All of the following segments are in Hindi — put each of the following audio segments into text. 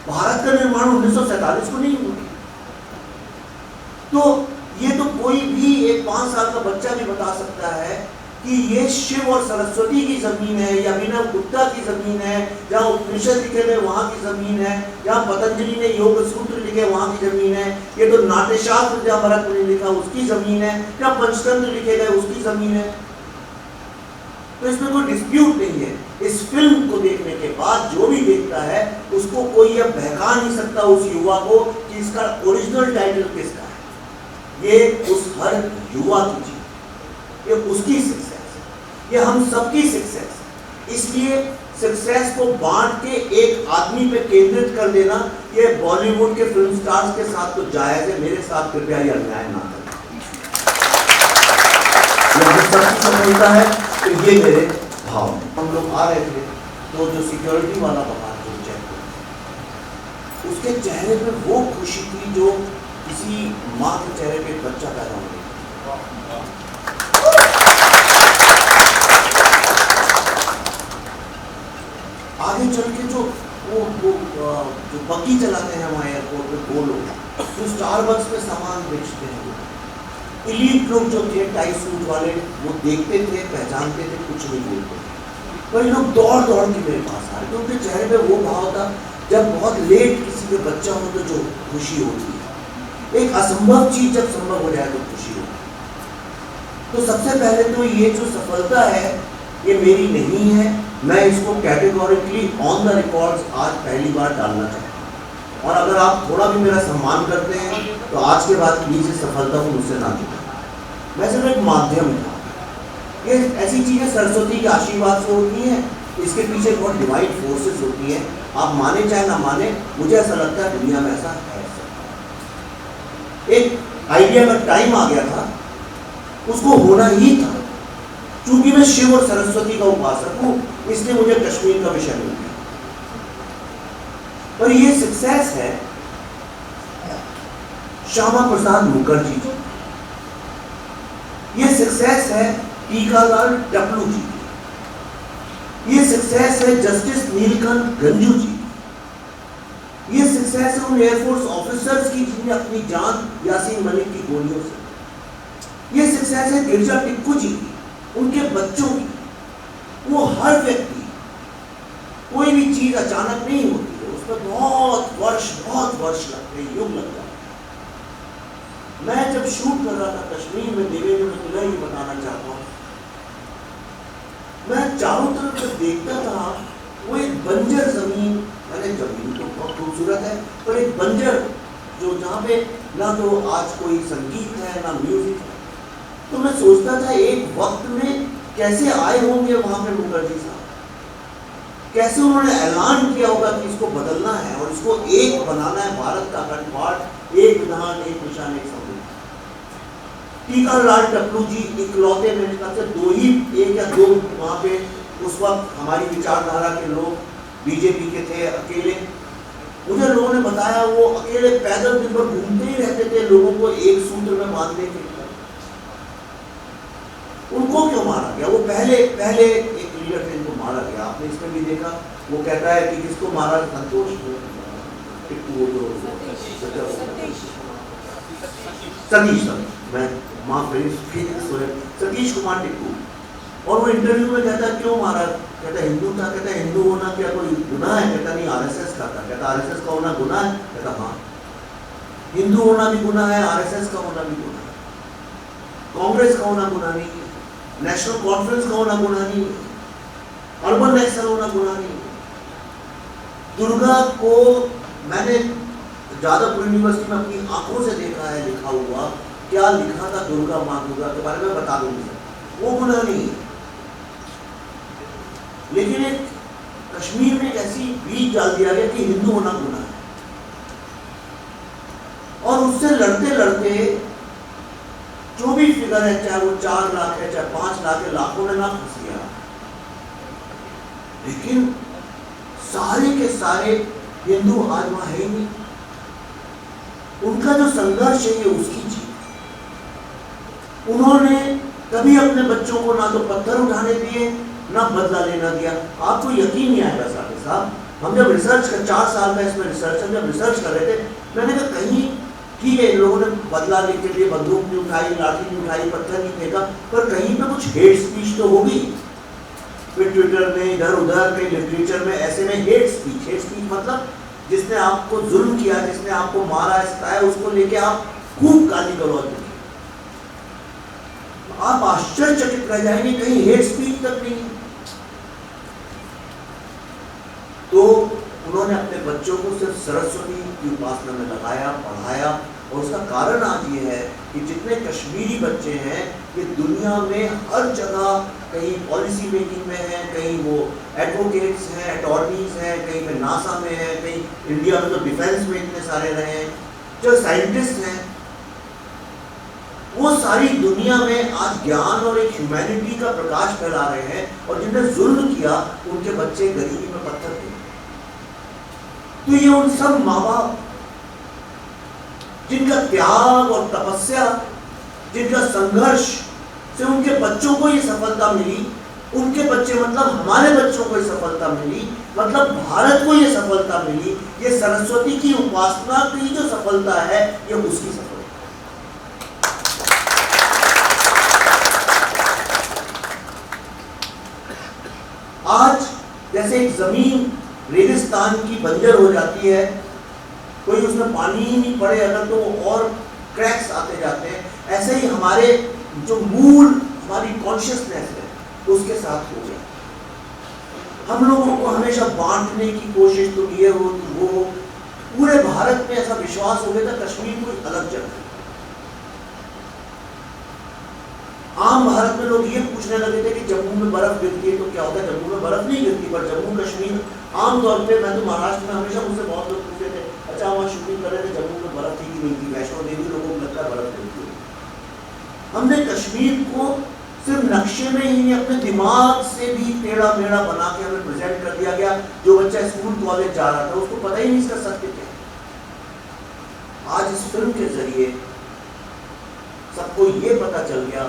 भारत का निर्माण 1947 को नहीं हुआ। तो ये तो कोई भी एक 5 साल का बच्चा भी बता सकता है कि ये शिव और सरस्वती की जमीन है, या अभिनव गुप्ता की जमीन है, जहाँ उपनिषद लिखे गए वहां की जमीन है, जहाँ पतंजलि ने योग सूत्र लिखे वहां की जमीन है, ये तो नाट्यशास्त्र जहाँ भरत ने लिखा उसकी जमीन है, जहाँ पंचतंत्र लिखे गए उसकी जमीन है। तो इसमें कोई डिस्प्यूट नहीं है। इस फिल्म को देखने के बाद जो भी देखता है उसको कोई यह बहका नहीं सकता उस युवा को कि इसका ओरिजिनल टाइटल किसका है। ये उस हर युवा की चीज, ये उसकी सक्सेस है, ये हम सबकी सक्सेस है। इसलिए सक्सेस को बांट के एक आदमी पे केंद्रित कर देना, ये बॉलीवुड के फिल्म स्टार्स के साथ तो जायज है, मेरे साथ कृपया ये अन्याय ना करें। सबकी सफलता है तो ये मेरे भाव हैं। हम लोग आ रहे थे तो जो सिक्योरिटी वाला बाहर जो चेक, उसके चेहरे पे वो खुशी थी जो किसी माँ के चेहरे पे एक बच्चा पैदा हो गया। आगे चल के जो बग्गी चलाते हैं वहाँ एयरपोर्ट पे वो लोग, जो स्टारबक्स पे सामान बेचते हैं, इलीट लोग जो थे टाई सूट वाले, वो देखते थे, पहचानते थे, कुछ नहीं बोलते। पर लोग दौड़ दौड़ के मेरे पास आए तो उनके चेहरे पे वो भाव था जब बहुत लेट किसी के बच्चा हो तो जो खुशी होती है। एक असंभव चीज जब संभव हो जाए तो खुशी होती है। तो सबसे पहले तो ये जो सफलता है ये मेरी नहीं है, मैं इसको कैटेगोरिकली ऑन द रिकॉर्ड्स आज पहली बार डालना चाहता हूँ। और अगर आप थोड़ा भी मेरा सम्मान करते हैं तो आज के बाद प्लीज इस सफलता को मुझसे ना चुकाएं। मैं सिर्फ एक माध्यम था। ये ऐसी चीजें सरस्वती के आशीर्वाद से होती हैं, इसके पीछे बहुत डिवाइन फोर्सेस होती हैं। आप माने चाहे ना माने, मुझे ऐसा लगता है दुनिया में ऐसा है। एक आइडिया का टाइम आ गया था, उसको होना ही था। चूंकि मैं शिव और सरस्वती का उपासक हूं, इसलिए मुझे कश्मीर का विषय मिल गया। और ये सक्सेस है श्यामा प्रसाद मुखर्जी जी, ये सक्सेस है टीकालाल टपलू जी, ये सक्सेस है जस्टिस नीलकंठ गंजू जी, ये सक्सेस है उन एयरफोर्स ऑफिसर्स की जिन्हें अपनी जान यासीन मलिक की गोलियों से, ये सक्सेस है गिरजा टिक्कू जी की, उनके बच्चों की। वो हर व्यक्ति, कोई भी चीज अचानक नहीं होती है, उसमें बहुत वर्ष लगते हैं, युग लगता है। मैं जब शूट कर रहा था कश्मीर में, देवेंद्र, मैं तुम्हें ये बताना चाहता हूँ, मैं चारों तरफ जब देखता था वो एक बंजर जमीन, मैंने जमीन तो बहुत खूबसूरत है, पर एक बंजर जो जहाँ पे ना तो आज कोई संगीत है ना म्यूजिक है। तो मैं सोचता था एक वक्त में कैसे आए होंगे वहां पे मुखर्जी साहब, कैसे उन्होंने ऐलान किया होगा कि इसको बदलना है और इसको एक बनाना है, भारत का अखंड पार्ट, एक विधान, एक निशान, एक संविधान। टीकालाल टपलू जी इकलौते मेरे ख्याल से दो ही, एक या दो वहां पे उस वक्त हमारी विचारधारा के लोग बीजेपी के थे, अकेले। मुझे लोगों ने बताया वो अकेले पैदल दिन भर घूमते ही रहते थे लोगों को एक सूत्र में बांधने के लिए। उनको क्यों मारा गया? वो पहले एक लीडर थे जिनको मारा गया, आपने इसमें भी देखा। वो कहता है कि किसको मारा? संतोष टिक्कू, सतीश, मैं माफ करिए, सतीश कुमार टिक्कू। और वो इंटरव्यू में कहता है क्यों मारा? कहता हिंदू था। कहता हिंदू होना क्या कोई गुनाह है? कहता नहीं, आरएसएस का था। कहता आरएसएस का होना गुनाह है? कहता हाँ, हिंदू होना भी गुनाह है, आरएसएस का होना भी गुनाह है, कांग्रेस का होना गुनाह नहीं है, नेशनल कॉन्फ्रेंस का होना गुनाह नहीं है, अर्बन नेशनल होना गुनाह नहीं है। दुर्गा को मैंने जादवपुर यूनिवर्सिटी में अपनी आंखों से देखा है लिखा हुआ, क्या लिखा था दुर्गा, मां दुर्गा के बारे में बता दूंगी, वो गुनाह नहीं है। लेकिन एक कश्मीर में ऐसी बीज डाल दिया गया कि हिंदू होना गुनाह है, और उससे लड़ते लड़ते जो भी फिगर है, चाहे वो 4 लाख है, चाहे 5 लाख है, लाखों ने ना फंस गया, लेकिन सारे के सारे हिंदू आज वहां है ही नहीं। उनका जो संघर्ष है ये उसकी चीज। उन्होंने कभी अपने बच्चों को ना तो पत्थर उठाने दिए, ना बदला लेना दिया। आपको यकीन नहीं आएगा साहब, हम जब रिसर्च कर 4 साल में इसमें रिसर्च हम जब रिसर्च कर रहे थे, मैंने कहा कहीं ठीक है इन लोगों ने बदला लेने के लिए बंदूक नहीं उठाई, लाठी नहीं उठाई, पत्थर नहीं फेंका, पर कहीं पे कुछ हेट स्पीच तो होगी। फिर ट्विटर में इधर उधर कहीं लिटरेचर में ऐसे में हेट स्पीच मतलब जिसने आपको जुल्म किया, जिसने आपको मारा सताया, उसको लेके आप खूब गाली गलौज दी। आप आश्चर्यचकित रह जाएंगे कहीं हेट स्पीच तक नहीं। तो उन्होंने अपने बच्चों को सिर्फ सरस्वती की उपासना में लगाया, पढ़ाया, और उसका कारण आज ये है कि जितने कश्मीरी बच्चे हैं ये दुनिया में हर जगह कहीं पॉलिसी मेकिंग में हैं, कहीं वो एडवोकेट्स हैं, अटॉर्नीज हैं, कहीं पे नासा में हैं, कहीं इंडिया में तो डिफेंस में इतने सारे रहे हैं, जो साइंटिस्ट हैं, वो सारी दुनिया में आज ज्ञान और एक ह्यूमैनिटी का प्रकाश फैला रहे हैं। और जिन्हें जुल्म किया उनके बच्चे गरीबी में पत्थर थे। तो ये उन सब माँ बाप जिनका त्याग और तपस्या, जिनका संघर्ष से उनके बच्चों को ये सफलता मिली, उनके बच्चे मतलब हमारे बच्चों को ये सफलता मिली, मतलब भारत को ये सफलता मिली, ये सरस्वती की उपासना की जो सफलता है ये उसकी सफलता है। आज जैसे एक जमीन रेगिस्तान की बंजर हो जाती है, कोई उसमें पानी ही नहीं पड़े अगर तो और क्रैक्स आते जाते हैं, ऐसे ही हमारे जो मूल हमारी कॉन्शियसनेस है उसके साथ हो गया। हम लोगों को हमेशा बांटने की कोशिश तो ये हो वो पूरे भारत में ऐसा विश्वास हो गया था कश्मीर कोई अलग जगह। आम भारत में लोग ये पूछने लगे थे कि जम्मू में बर्फ गिरती है तो क्या होता है? जम्मू में बर्फ नहीं गिरती, पर जम्मू कश्मीर आमतौर पे, मैं तो महाराष्ट्र में हमेशा मुझसे बहुत लोग पूछते थे, अच्छा वहाँ शूटिंग कर रहे थे जम्मू में बर्फ थी कि नहीं थी? वैष्णो देवी लोगों को लगता है बर्फ गिरती है। हमने कश्मीर को सिर्फ नक्शे में ही अपने दिमाग से भी टेढ़ा मेढ़ा बना के हमें प्रेजेंट कर दिया गया। जो बच्चा स्कूल कॉलेज जा रहा था उसको पता ही नहीं इसका सत्य क्या है। आज इस फिल्म के जरिए सबको ये पता चल गया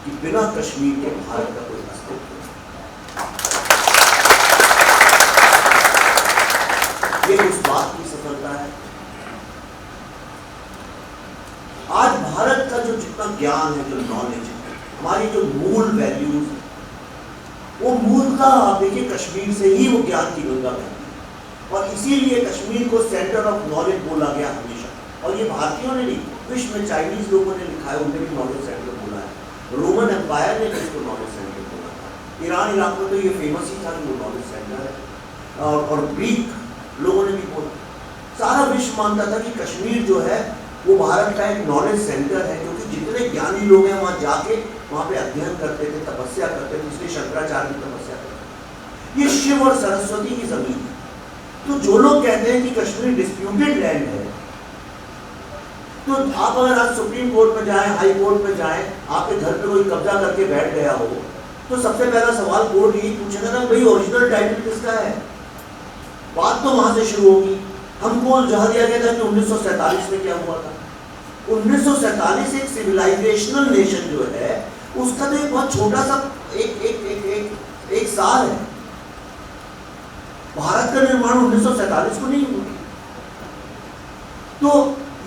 कि बिना कश्मीर के भारत का कोई अस्तित्व नहीं। ये उस बात की सफलता है। आज भारत का जो जितना ज्ञान है, जो नॉलेज है, हमारी जो मूल वैल्यूज है, वो मूलतः आप देखिए कश्मीर से ही वो ज्ञान की गंगा बहती है। और इसीलिए कश्मीर को सेंटर ऑफ नॉलेज बोला गया हमेशा। और ये भारतीयों ने नहीं, विश्व में चाइनीज लोगों ने लिखा है, उन्हें भी नॉलेज सेंटर बोला है। रोमन एम्पायर ने इसको नॉलेज सेंटर बोला था। ईरान इराक में तो ये फेमस ही था कि वो नॉलेज सेंटर है। और ग्रीक लोगों ने भी बोला। सारा विश्व मानता था कि कश्मीर जो है वो भारत का एक नॉलेज सेंटर है, क्योंकि जितने ज्ञानी लोग हैं वहाँ जाके वहाँ पे अध्ययन करते थे, तपस्या करते थे। इसलिए शंकराचार्य भी तपस्या करते थे। ये शिव और सरस्वती की जमीन है। तो जो लोग कहते हैं कि कश्मीर डिस्प्यूटेड लैंड है, तो आप अगर आज सुप्रीम कोर्ट में जाएं, हाई कोर्ट में जाएं, आपके घर पे कोई कब्जा करके बैठ गया हो, तो सबसे पहला सवाल कोर्ट यही पूछेगा ना, भाई ओरिजिनल टाइटल किसका है? बात तो वहां से शुरू होगी। हमको जहाँ दिया गया था कि 1947 में क्या हुआ था। 1947 एक सिविलाइजेशनल नेशन जो है उसका तो एक बहुत छोटा सा एक साल है। भारत का निर्माण 1947 को नहीं हुआ। तो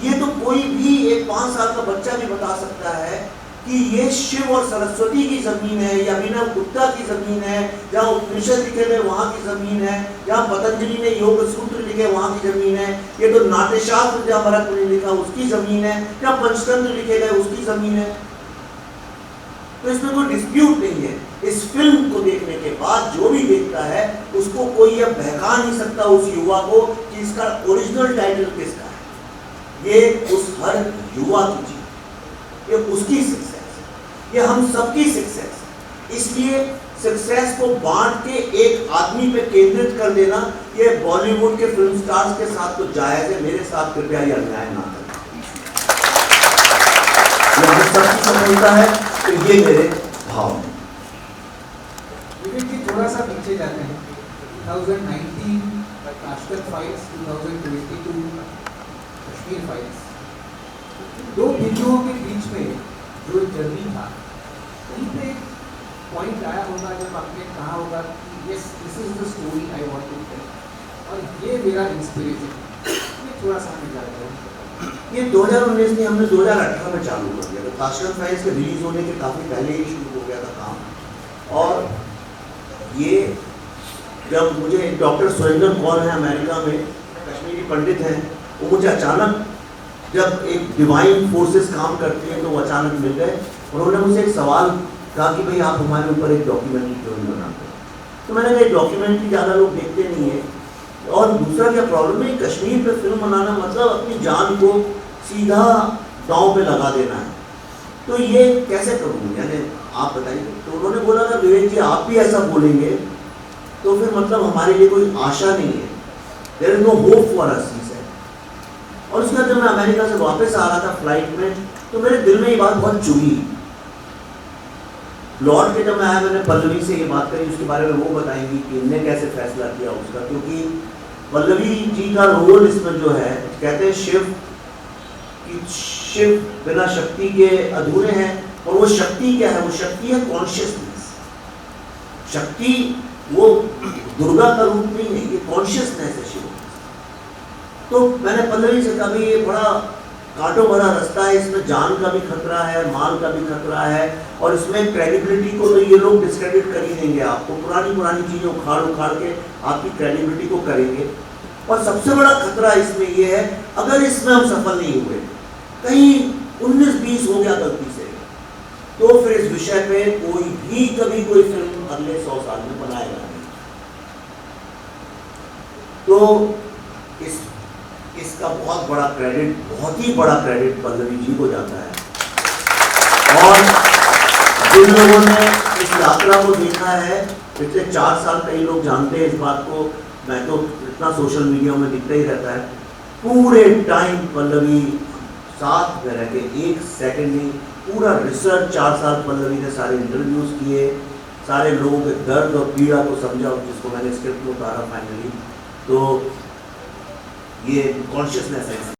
ये तो कोई भी एक 5 साल का बच्चा भी बता सकता है कि ये शिव और सरस्वती की जमीन है, या अभिनव गुप्ता की जमीन है, जहाँ उपनिषद लिखे गए वहां की जमीन है, जहाँ पतंजलि ने योग सूत्र लिखे वहां की जमीन है, ये तो नाट्यशास्त्र जहाँ भरत ने लिखा उसकी जमीन है, जहाँ पंचतंत्र लिखे गए उसकी जमीन है। तो इसमें कोई डिस्प्यूट नहीं है। इस फिल्म को देखने के बाद जो भी देखता है उसको कोई यह बहका नहीं सकता उस युवा को कि इसका ओरिजिनल टाइटल किसका है। ये उस हर युवा की चीज, ये उसकी सक्सेस, ये हम सबकी सक्सेस। इसलिए सक्सेस को बांट के एक आदमी पे केंद्रित कर देना, ये बॉलीवुड के फिल्म स्टार्स के साथ तो जायज है, मेरे साथ कृपया ये अन्याय ना करें। ये सबकी सफलता है, तो ये मेरे भाव हैं। थोड़ा सा पीछे जाते हैं। 2019 ताशकंद फाइल्स, 2022 कश्मीर फाइल्स, दो बिंदुओं के बीच में जो जर्नी था, कहीं पे पॉइंट आया होगा जब आपने कहा होगा कि yes this is the story I want to tell. और ये मेरा इंस्पिरेशन, ये थोड़ा सा हमें जाता है। ये 2019 में हमने 2018 में चालू कर दिया था। ताशकंद फाइल्स के रिलीज होने के काफ़ी पहले ही शुरू हो गया था काम। और ये जब मुझे डॉक्टर सुरेंद्र कौर है अमेरिका में, कश्मीरी पंडित हैं, वो मुझे अचानक जब एक डिवाइन फोर्सेस काम करती हैं तो वो अचानक मिल गए। उन्होंने मुझसे एक सवाल कहा कि भाई आप हमारे ऊपर एक डॉक्यूमेंट्री क्यों नहीं बनाते? तो मैंने कहा डॉक्यूमेंट्री ज़्यादा लोग देखते नहीं है, और दूसरा क्या प्रॉब्लम है, कश्मीर पे फिल्म बनाना मतलब अपनी जान को सीधा दांव पे लगा देना है। तो ये कैसे करूँ, यानी आप बताइए। तो उन्होंने बोला था विवेक जी आप भी ऐसा बोलेंगे तो फिर मतलब हमारे लिए कोई आशा नहीं है, there is no hope for us. और उसके बाद जब मैं अमेरिका से वापस आ रहा था फ्लाइट में, तो मेरे दिल में ये बात बहुत चुभी। लौट के जब मैं आया, मैंने पल्लवी से ये बात करी, उसके बारे में वो बताएंगी कि इनने कैसे फैसला किया उसका, क्योंकि पल्लवी जी का रोल इसमें जो है, कहते हैं शिव बिना शक्ति के अधूरे हैं, और वो शक्ति क्या है? वो शक्ति है कॉन्शियसनेस। शक्ति वो दुर्गा का रूप नहीं है, ये कॉन्शियसनेस है शिव। तो मैंने पल्लवी से कहा ये बड़ा कांटों भरा रास्ता है, इसमें जान का भी खतरा है, माल का भी खतरा है, और इसमें क्रेडिबिलिटी को तो ये लोग डिस्क्रेडिट कर ही देंगे आपको, पुरानी चीज़ें उखाड़ के आपकी क्रेडिबिलिटी को करेंगे। और सबसे बड़ा खतरा इसमें ये है, अगर इसमें हम सफल नहीं हुए, कहीं 19-20 हो गया गलती से, तो फिर इस विषय पे कोई भी कभी कोई फिल्म अगले 100 साल में बनाएगा नहीं। तो इसका बहुत ही बड़ा क्रेडिट पल्लवी जी को जाता है। और जिन लोगों ने इस यात्रा को देखा है पिछले 4 साल, कई लोग जानते हैं इस बात को, मैं तो इतना सोशल मीडिया में दिखता ही रहता है, पूरे टाइम पल्लवी साथ में रह के, एक सेकंड नहीं, पूरा रिसर्च 4 साल पल्लवी ने सारे इंटरव्यूज किए, सारे लोगों के दर्द और पीड़ा को समझा, जिसको मैंने स्क्रिप्ट में उतारा फाइनली। तो ये कॉन्शियसनेस है।